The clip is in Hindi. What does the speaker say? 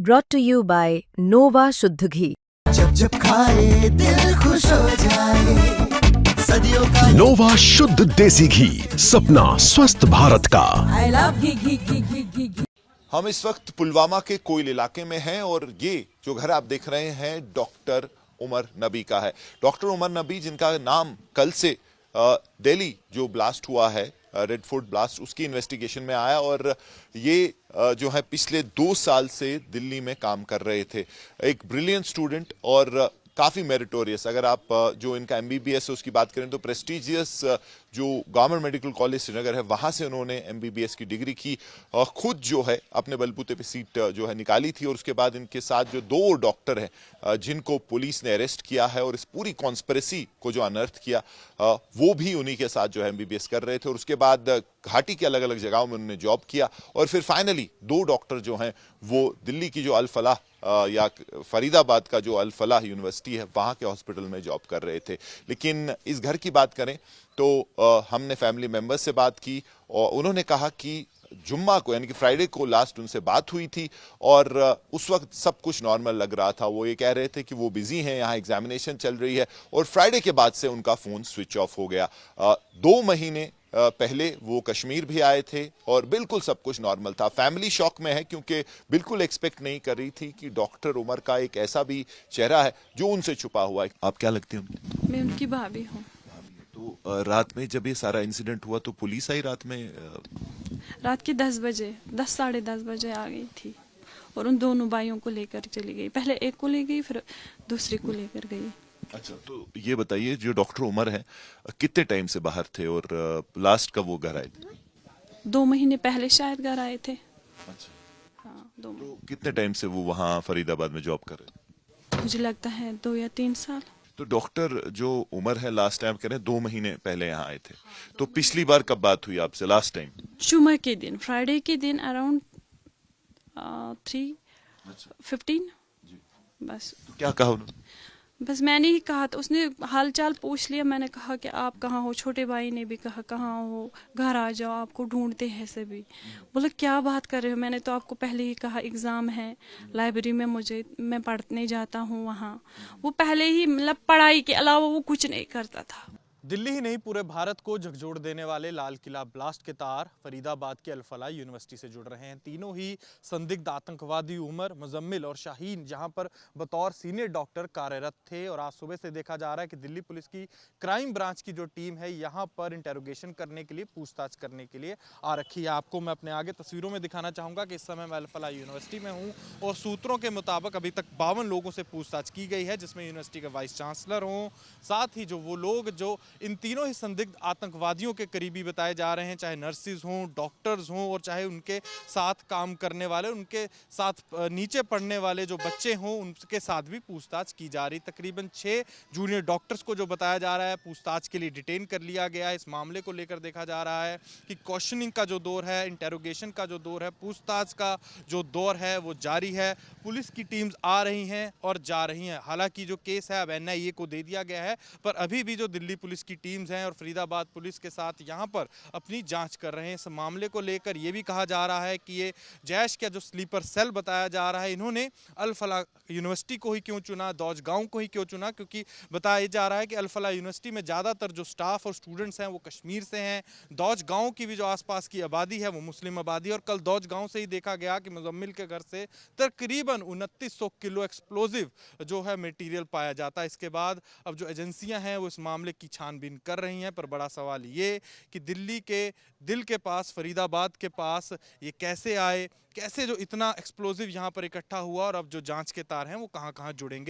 brought to you by Nova शुद्ध घी। जब जब खाए दिल खुश हो जाए, सदियों का नोवा शुद्ध देसी घी, सपना स्वस्थ भारत का। I love घी। हम इस वक्त पुलवामा के कोयल इलाके में हैं और ये जो घर आप देख रहे हैं डॉक्टर उमर नबी का है। डॉक्टर उमर नबी जिनका नाम कल से दिल्ली जो ब्लास्ट हुआ है रेड फोर्ट ब्लास्ट उसकी इन्वेस्टिगेशन में आया और ये जो है पिछले 2 साल से दिल्ली में काम कर रहे थे। एक ब्रिलियंट स्टूडेंट और काफ़ी मेरिटोरियस। अगर आप जो इनका एमबीबीएस है उसकी बात करें तो प्रेस्टिजियस जो गवर्नमेंट मेडिकल कॉलेज श्रीनगर है वहाँ से उन्होंने एमबीबीएस की डिग्री की। खुद जो है अपने बलबूते पे सीट जो है निकाली थी और उसके बाद इनके साथ जो 2 डॉक्टर हैं जिनको पुलिस ने अरेस्ट किया है और इस पूरी कॉन्स्पिरेसी को जो अनर्थ किया वो भी उन्हीं के साथ जो है एमबीबीएस कर रहे थे और उसके बाद घाटी के अलग अलग जगहों में उन्होंने जॉब किया और फिर फाइनली 2 डॉक्टर जो हैं वो दिल्ली की जो अल फलाह या फरीदाबाद का जो अल फलाह यूनिवर्सिटी है वहाँ के हॉस्पिटल में जॉब कर रहे थे। लेकिन इस घर की बात करें तो हमने फैमिली मेंबर्स से बात की और उन्होंने कहा कि जुम्मा को यानी कि फ्राइडे को लास्ट उनसे बात हुई थी और उस वक्त सब कुछ नॉर्मल लग रहा था। वो ये कह रहे थे कि वो बिजी हैं, यहाँ एग्जामिनेशन चल रही है और फ्राइडे के बाद से उनका फ़ोन स्विच ऑफ हो गया। 2 महीने पहले वो कश्मीर भी आए थे और बिल्कुल सब कुछ नॉर्मल था। फैमिली शॉक में है क्योंकि बिल्कुल एक्सपेक्ट नहीं कर रही थी कि डॉक्टर उमर का एक ऐसा भी चेहरा है जो उनसे छुपा हुआ है। आप क्या लगती हैं? मैं उनकी भाभी हूँ। तो रात में जब ये सारा इंसिडेंट हुआ तो पुलिस आई रात में? रात के 10 बजे 10 साढ़े 10 बजे आ गई थी और उन दोनों भाइयों को लेकर चली गई। पहले एक को ले गई फिर दूसरे को लेकर गई। अच्छा, तो ये बताइए जो डॉक्टर उमर है कितने टाइम से बाहर थे और लास्ट कब वो घर आए थे? 2 महीने पहले शायद घर आए थे। अच्छा, हाँ 2 तो कितने टाइम से वो वहाँ फरीदाबाद में जॉब कर रहे थे? मुझे लगता है 2 या 3 साल। तो डॉक्टर जो उमर है लास्ट टाइम कह रहे हैं 2 महीने पहले यहाँ आए थे। तो पिछली बार कब बात हुई आपसे लास्ट टाइम? जुम्मे के दिन, फ्राइडे के दिन अराउंड 3:15 बस। क्या कहा उन्होंने? बस मैंने ही कहा तो उसने हालचाल पूछ लिया। मैंने कहा कि आप कहाँ हो। छोटे भाई ने भी कहा कहाँ हो, घर आ जाओ, आपको ढूंढते हैं सभी। बोला क्या बात कर रहे हो, मैंने तो आपको पहले ही कहा एग्ज़ाम है लाइब्रेरी में, मैं पढ़ने जाता हूँ वहाँ। वो पहले ही मतलब पढ़ाई के अलावा वो कुछ नहीं करता था। दिल्ली ही नहीं पूरे भारत को झकझोर देने वाले लाल किला ब्लास्ट के तार फरीदाबाद के अल फलाह यूनिवर्सिटी से जुड़ रहे हैं। तीनों ही संदिग्ध आतंकवादी उमर, मुजम्मिल और शाहीन जहां पर बतौर सीनियर डॉक्टर कार्यरत थे और आज सुबह से देखा जा रहा है कि दिल्ली पुलिस की क्राइम ब्रांच की जो टीम है यहां पर इंटेरोगेशन करने के लिए, पूछताछ करने के लिए आ रखी है। आपको मैं अपने आगे तस्वीरों में दिखाना चाहूँगा कि इस समय मैं अल फलाह यूनिवर्सिटी में हूँ और सूत्रों के मुताबिक अभी तक 52 लोगों से पूछताछ की गई है जिसमें यूनिवर्सिटी के वाइस चांसलर हों, साथ ही जो वो लोग जो इन तीनों ही संदिग्ध आतंकवादियों के करीबी बताए जा रहे हैं, चाहे नर्सिस हों, डॉक्टर्स हों और चाहे उनके साथ काम करने वाले, उनके साथ नीचे पढ़ने वाले जो बच्चे हों, उनके साथ भी पूछताछ की जा रही। तकरीबन 6 जूनियर डॉक्टर्स को जो बताया जा रहा है पूछताछ के लिए डिटेन कर लिया गया है। इस मामले को लेकर देखा जा रहा है कि क्वेश्चनिंग का जो दौर है, इंटेरोगेशन का जो दौर है, पूछताछ का जो दौर है वो जारी है। पुलिस की टीम्स आ रही हैं और जा रही हैं। हालांकि जो केस है अब एनआईए को दे दिया गया है, पर अभी भी जो दिल्ली पुलिस की टीम्स हैं और फरीदाबाद पुलिस के साथ यहां पर अपनी जांच कर रहे हैं। इस मामले को लेकर यह भी कहा जा रहा है कि ये जैश का जो स्लीपर सेल बताया जा रहा है, इन्होंने अल फलाह यूनिवर्सिटी को ही क्यों चुना, दौज गांव को ही क्यों चुना, क्योंकि बताया जा रहा है कि अल फलाह यूनिवर्सिटी में ज़्यादातर जो स्टाफ और स्टूडेंट्स हैं वो कश्मीर से हैं। दौज गाँव की भी जो आसपास की आबादी है वो मुस्लिम आबादी। और कल दौज गाँव से ही देखा गया कि मुजम्मिल के घर से तकरीबन 2900 किलो एक्सप्लोजिव जो है मटेरियल पाया जाता है। इसके बाद अब जो एजेंसियां हैं वो इस मामले की छानबीन कर रही हैं, पर बड़ा सवाल ये कि दिल्ली के दिल के पास, फरीदाबाद के पास ये कैसे आए, कैसे जो इतना एक्सप्लोजिव यहाँ पर इकट्ठा हुआ और अब जो जांच के तार हैं वो कहाँ कहाँ जुड़ेंगे।